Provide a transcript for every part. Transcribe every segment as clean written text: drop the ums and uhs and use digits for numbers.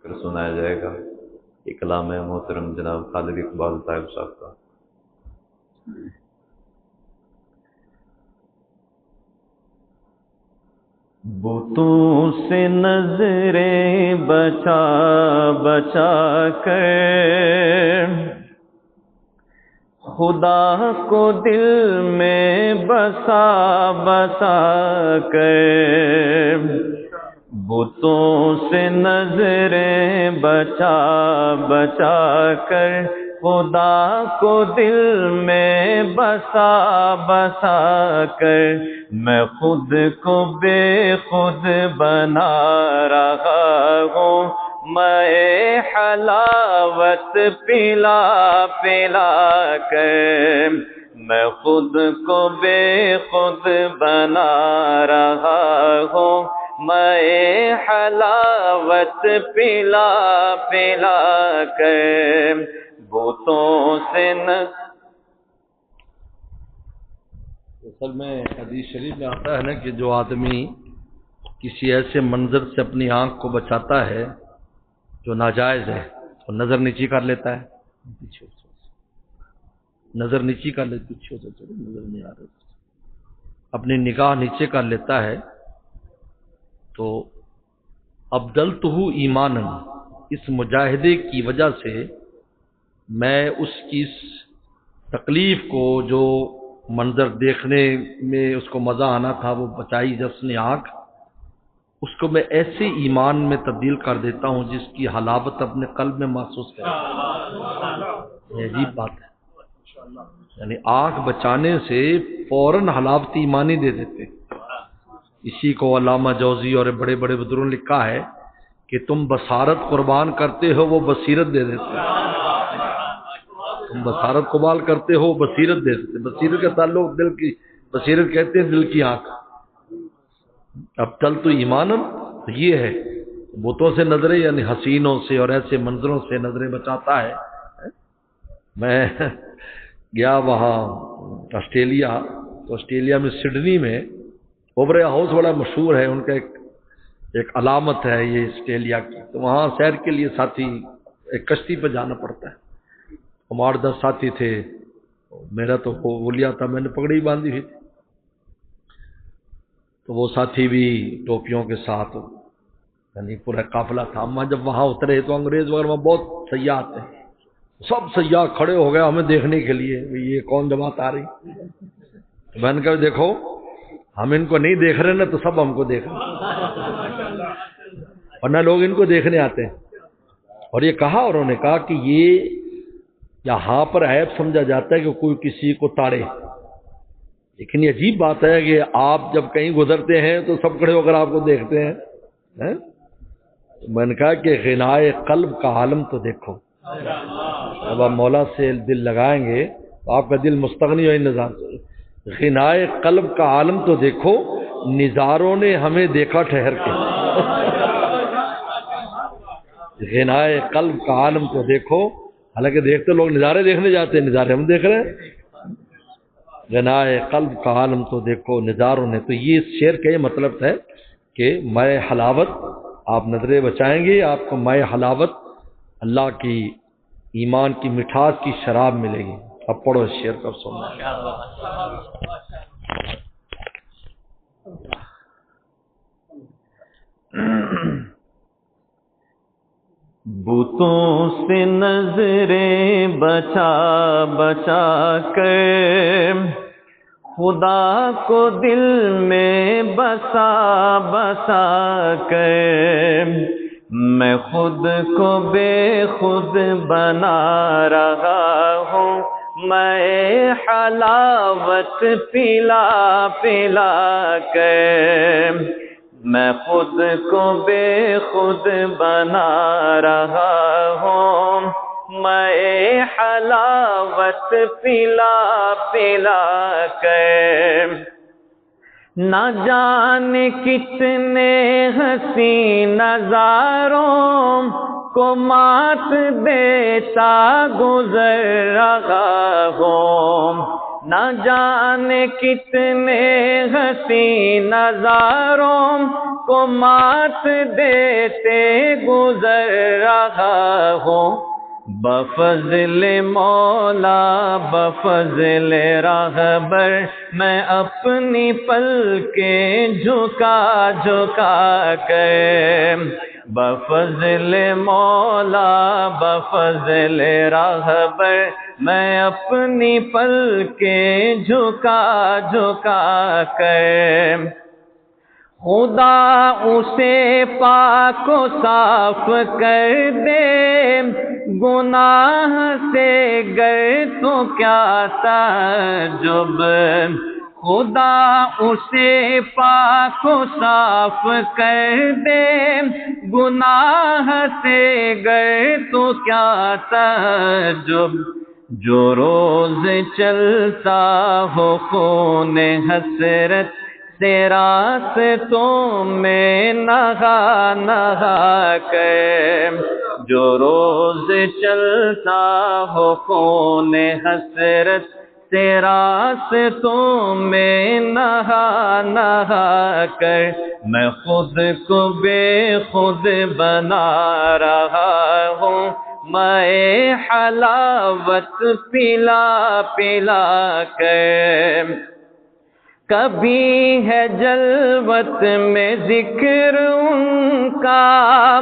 پھر سنایا جائے گا کلام محترم جناب خالد اقبال صاحب کا۔ بتوں سے نظریں بچا بچا کر خدا کو دل میں بسا بسا کر، بتوں سے نظریں بچا بچا کر خدا کو دل میں بسا بسا کر، میں خود کو بے خود بنا رہا ہوں، میں حلاوت پلا پلا کر، میں خود کو بے خود بنا رہا ہوں، میں حلاوت پلا پلا کر، بتوں سے اصل میں حدیث شریف میں آتا ہے نا کہ جو آدمی کسی ایسے منظر سے اپنی آنکھ کو بچاتا ہے جو ناجائز ہے تو نظر نیچی کر لیتا ہے، نظر نیچی کر لیتا، پیچھے سے نظر نہیں آ رہی، اپنی نگاہ نیچے کر لیتا ہے، تو ابدلتہ ایمانا، اس مجاہدے کی وجہ سے میں اس کی تکلیف کو، جو منظر دیکھنے میں اس کو مزہ آنا تھا وہ بچائی جس نے آنکھ، اس کو میں ایسے ایمان میں تبدیل کر دیتا ہوں جس کی حلاوت اپنے قلب میں محسوس کرتا ہوں۔ یہ عجیب بات ہے، یعنی آنکھ بچانے سے فوراً حلاوت ایمانی دے دیتے۔ اسی کو علامہ جوزی اور بڑے بڑے بزرگوں نے لکھا ہے کہ تم بصارت قربان کرتے ہو وہ بصیرت دے دیتے، تم بصارت قربان کرتے ہو بصیرت دے دیتے۔ بصیرت کا تعلق دل کی، بصیرت کہتے ہیں دل کی آنکھ۔ اب چل تو ایمان یہ ہے، بتوں سے نظریں یعنی حسینوں سے اور ایسے منظروں سے نظریں بچاتا ہے۔ میں گیا وہاں آسٹریلیا، تو آسٹریلیا میں سڈنی میں اوبرا ہاؤس بڑا مشہور ہے، ان کا ایک علامت ہے یہ آسٹریلیا کی، تو وہاں سیر کے لیے ساتھی ایک کشتی پہ جانا پڑتا ہے، ہم 8-10 ساتھی تھے، میرا تو وہ لیا تھا، میں نے پگڑی باندھی ہوئی تھی، تو وہ ساتھی بھی ٹوپیوں کے ساتھ، یعنی پورا قافلہ تھا۔ ہم جب وہاں اترے تو انگریز وغیرہ وہاں بہت سیاح آتے ہیں، سب سیاح کھڑے ہو گئے ہمیں دیکھنے کے لیے، یہ کون جماعت آ رہی؟ میں نے کہا دیکھو ہم ان کو نہیں دیکھ رہے نا تو سب ہم کو دیکھ رہے، ورنہ لوگ ان کو دیکھنے آتے ہیں۔ اور یہ کہا، اور انہوں نے کہا کہ یہ یہاں پر عیب سمجھا جاتا ہے کہ کوئی کسی کو تاڑے، لیکن یہ عجیب بات ہے کہ آپ جب کہیں گزرتے ہیں تو سب کھڑے ہو کر آپ کو دیکھتے ہیں۔ میں نے کہا کہ غنائے قلب کا عالم تو دیکھو، جب آپ مولا سے دل لگائیں گے تو آپ کا دل مستغنی اور نظام سے، غنائے قلب کا عالم تو دیکھو، نظاروں نے ہمیں دیکھا ٹھہر کے، غنائے قلب کا عالم تو دیکھو، حالانکہ دیکھتے لوگ نظارے دیکھنے جاتے ہیں، نظارے ہم دیکھ رہے ہیں، غنائے قلب کا عالم تو دیکھو نظاروں نے۔ تو یہ شعر کا یہ مطلب ہے کہ میں حلاوت، آپ نظریں بچائیں گے آپ کو میں حلاوت، اللہ کی ایمان کی مٹھاس کی شراب ملے گی۔ اب پڑھو اس شعر کو سننا۔ بتوں سے نظریں بچا بچا کر خدا کو دل میں بسا بسا کر، میں خود کو بے خود بنا رہا ہوں، میں حلاوت پلا پلا کر، میں خود کو بے خود بنا رہا ہوں، میں حلاوت پلا پلا کر، نہ جانے کتنے حسین نظاروں کو مات دیتا گزر رہا ہوں، نہ جانے کتنے حسین نظاروں کو مات دیتے گزر رہا ہوں، بفضل مولا بفضل راہبر میں اپنی پلکیں جھکا جھکا کر، بفضل مولا بفضل راہبر میں اپنی پلکیں جھکا جھکا کر، خدا اسے پاک و صاف کر دے گناہ سے گر تو کیا تعجب، خدا اسے پاک و صاف کر دے گناہ سے گر تو کیا تعجب، جو روز چلتا ہو خون حسرت سے راستوں میں نہا نہا کر، جو روز چلتا ہو خون حسرت سے راستوں میں نہا نہا کر، میں خود کو بے خود بنا رہا ہوں، میں حلاوت پلا پلا کر، کبھی ہے جلوت میں ذکر ان کا،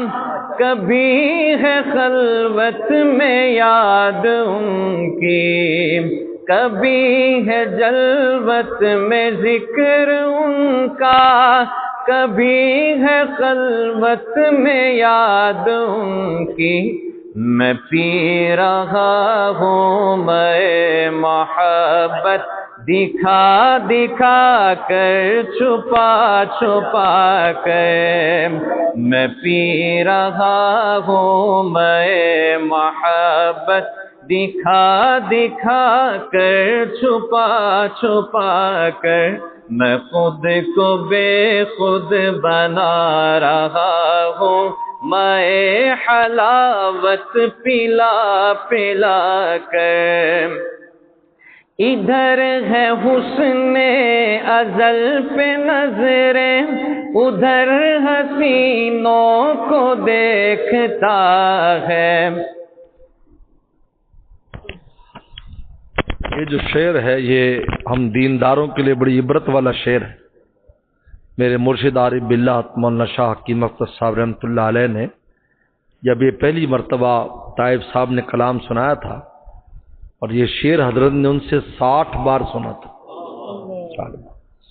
کبھی ہے خلوت میں یاد ان کی، کبھی ہے جلوت میں ذکر ان کا، کبھی ہے خلوت میں یاد ان کی، میں پی رہا ہوں میں محبت دکھا دکھا کر چھپا چھپا کر، میں پی رہا ہوں میں محبت دکھا دکھا کر چھپا چھپا کر، میں خود کو بے خود بنا رہا ہوں، میں حلاوت پلا پلا کر، ادھر ہے حسن ازل پہ نظریں ادھر حسینوں کو دیکھتا ہے۔ یہ جو شعر ہے یہ ہم دینداروں کے لیے بڑی عبرت والا شعر ہے۔ میرے مرشد عارف باللہ مولانا شاہ حکیم اختر صاحب رحمۃ اللہ علیہ نے جب یہ پہلی مرتبہ طائف صاحب نے کلام سنایا تھا، اور یہ شعر حضرت نے ان سے 60 بار سنا تھا،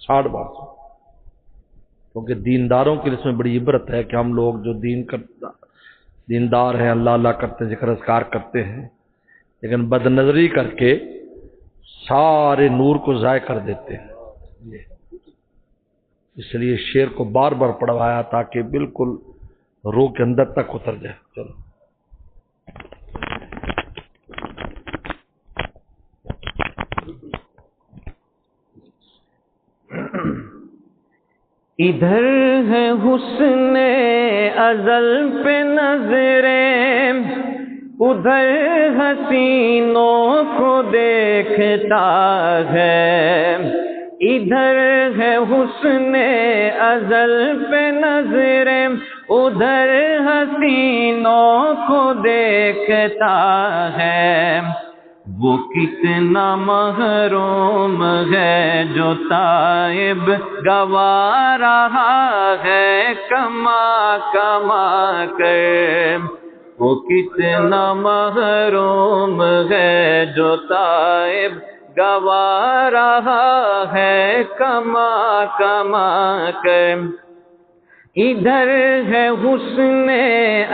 60 بار سنا، کیونکہ دینداروں کے لیے اس میں بڑی عبرت ہے کہ ہم لوگ جو دیندار ہیں، اللہ اللہ کرتے ہیں، ذکر اذکار کرتے ہیں، لیکن بد نظری کر کے سارے نور کو ضائع کر دیتے ہیں۔ اس لیے شعر کو بار بار پڑھوایا تاکہ بالکل روح کے اندر تک اتر جائے۔ چلو ادھر ہے حسن ازل پہ نظریں ادھر حسینوں کو دیکھتا ہے، ادھر ہے حسن ازل پہ نظریں ادھر حسینوں کو دیکھتا ہے، وہ کتنا محروم ہے جو تائب گوا رہا ہے کما کما کر، وہ کتنا محروم ہے جو تائب گوا رہا ہے کما کما کر، ادھر ہے حسن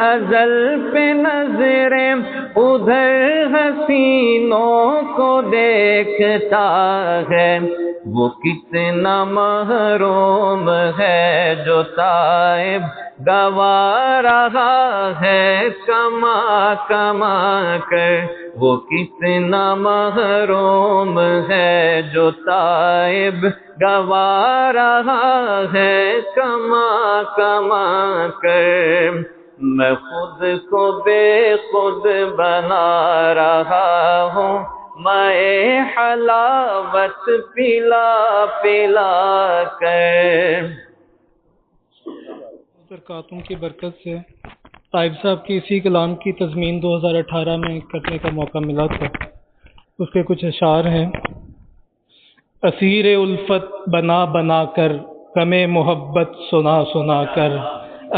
ازل پہ نظریں ادھر حسینوں کو دیکھتا ہے، وہ کتنا محروم ہے جو تائب گوا رہا ہے کما کما کر، وہ کتنا محروم ہے جو تائب گوا رہا ہے کما کما کر، میں خود کو بے خود بنا رہا ہوں، میں حلاوت پلا پلا کر۔ برکاتوں کی برکت سے طائب صاحب کی اسی کلام کی تضمین 2018 میں کرنے کا موقع ملا تھا. اس کے کچھ اشعار ہیں. اسیر الفت بنا بنا کر غم محبت سنا سنا کر،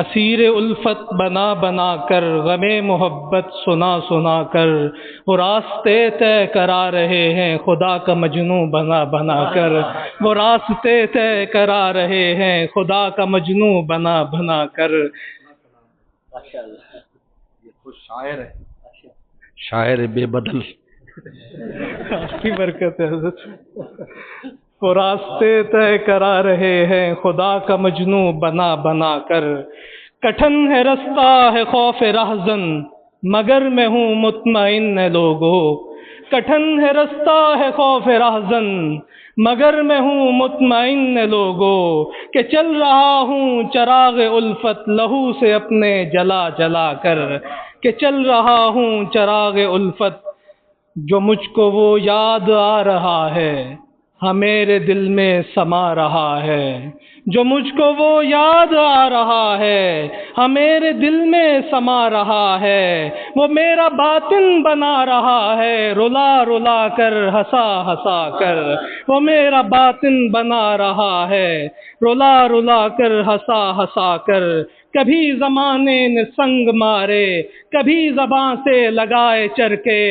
اسیر الفت بنا بنا کر غم محبت سنا سنا کر، وہ راستے طے کرا رہے ہیں خدا کا مجنوں بنا بنا کر، وہ راستے طے کرا رہے ہیں خدا کا مجنوں بنا بنا کر. یہ خود شاعر ہے، شاعر بے بدل. آپ کی برکت ہے حضرت. وہ راستے طے کرا رہے ہیں خدا کا مجنوں بنا بنا کر. کٹھن ہے رستہ ہے خوف رہزن مگر میں ہوں مطمئن لوگو، کٹھن ہے رستہ ہے خوف رہزن مگر میں ہوں مطمئن لوگو، کہ چل رہا ہوں چراغ الفت لہو سے اپنے جلا جلا کر، کہ چل رہا ہوں چراغ الفت جو مجھ کو وہ یاد آ رہا ہے ہاں میرے دل میں سما رہا ہے، جو مجھ کو وہ یاد آ رہا ہے ہاں میرے دل میں سما رہا ہے، وہ میرا باطن بنا رہا ہے رلا رلا کر ہنسا ہنسا کر، وہ میرا باطن بنا رہا ہے رلا رلا کر ہنسا ہنسا کر. کبھی زمانے نے سنگ مارے کبھی زباں سے لگائے چرکے،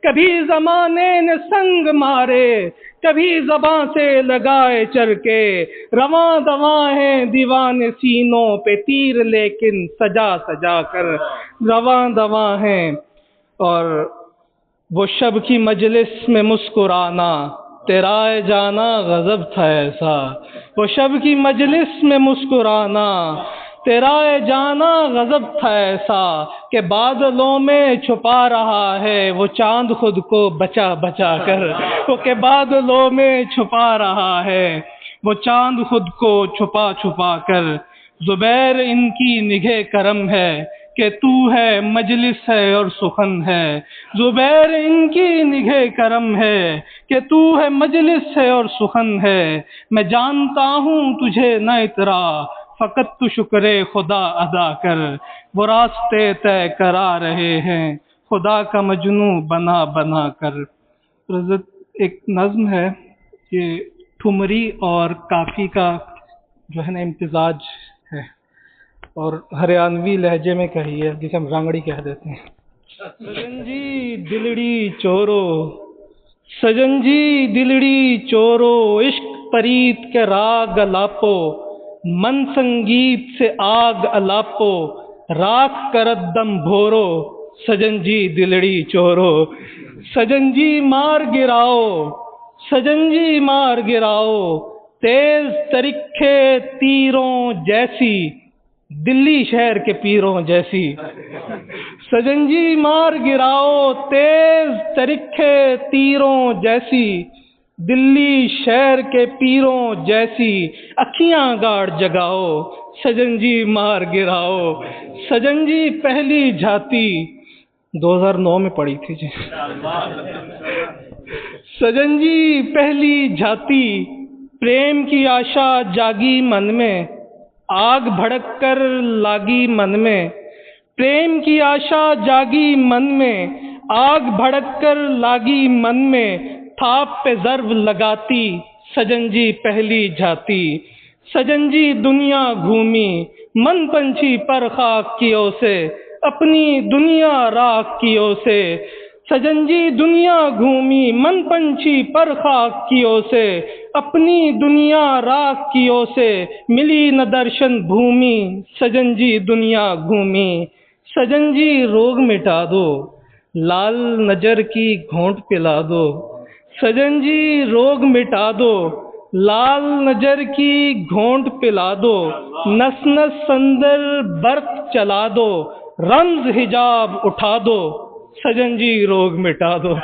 کبھی زمانے نے سنگ مارے کبھی زباں سے لگائے چرکے، رواں دواں ہیں دیوان سینوں پہ تیر لیکن سجا سجا کر، رواں دواں ہیں. اور وہ شب کی مجلس میں مسکرانا تیرا جانا غضب تھا ایسا، وہ شب کی مجلس میں مسکرانا تیرا جانا غضب تھا ایسا، کہ بادلوں میں چھپا رہا ہے وہ چاند خود کو بچا بچا کر، وہ کہ بادلوں میں چھپا رہا ہے وہ چاند خود کو چھپا چھپا کر. زبیر ان کی نگہ کرم ہے کہ تو ہے مجلس ہے اور سخن ہے، زبیر ان کی نگہ کرم ہے کہ تو ہے مجلس ہے اور سخن ہے. میں جانتا ہوں تجھے نہ اترا فقط تو شکر خدا ادا کر، وہ راستے طے کرا رہے ہیں خدا کا مجنوں بنا بنا کر. حضرت ایک نظم ہے یہ ٹھمری اور کافی کا جو ہے نا امتزاج ہے اور ہریانوی لہجے میں کہی ہے جسے ہم رانگڑی کہہ دیتے ہیں. سجن جی دلڑی چورو، سجن جی دلڑی چورو، عشق پریت کے راگ الاپو، من سنگیت سے آگ الاپو، راکھ کردم بھورو. سجن جی دلڑی چورو، سجن جی مار گراؤ، سجن جی مار گراؤ، تیز ترکھے تیروں جیسی، دلی شہر کے پیروں جیسی. سجن جی مار گراؤ تیز ترکھے تیروں جیسی، دلی شہر کے پیروں جیسی، اکھیاں گاڑ جگاؤ، سجن جی مار گراؤ. سجن جی پہلی جھاتی 2009 میں پڑی تھی جی. سجن جی پہلی جھاتی، پریم کی آشا جاگی من میں، آگ بھڑک کر لاگی من میں، پریم کی آشا جاگی من میں، آگ بھڑک کر لاگی من میں، تھاپ پہ ضرب لگاتی سجن جی پہلی جھاتی. سجن جی دنیا گھومی من پنچھی پر خاک کیوں سے، اپنی دنیا راکھ کیوں سے. سجن جی دنیا گھومی من پنچھی پر خاک کیوں سے، اپنی دنیا راکھ کیوں سے، ملی نہ درشن بھومی سجن جی دنیا گھومی. سجن جی روگ مٹا دو لال نجر کی گھونٹ پلا دو، سجن جی روگ مٹا دو لال نجر کی گھونٹ پلا دو، نس نس اندر برق چلا دو، رمز حجاب اٹھا دو، سجن جی روگ مٹا دو.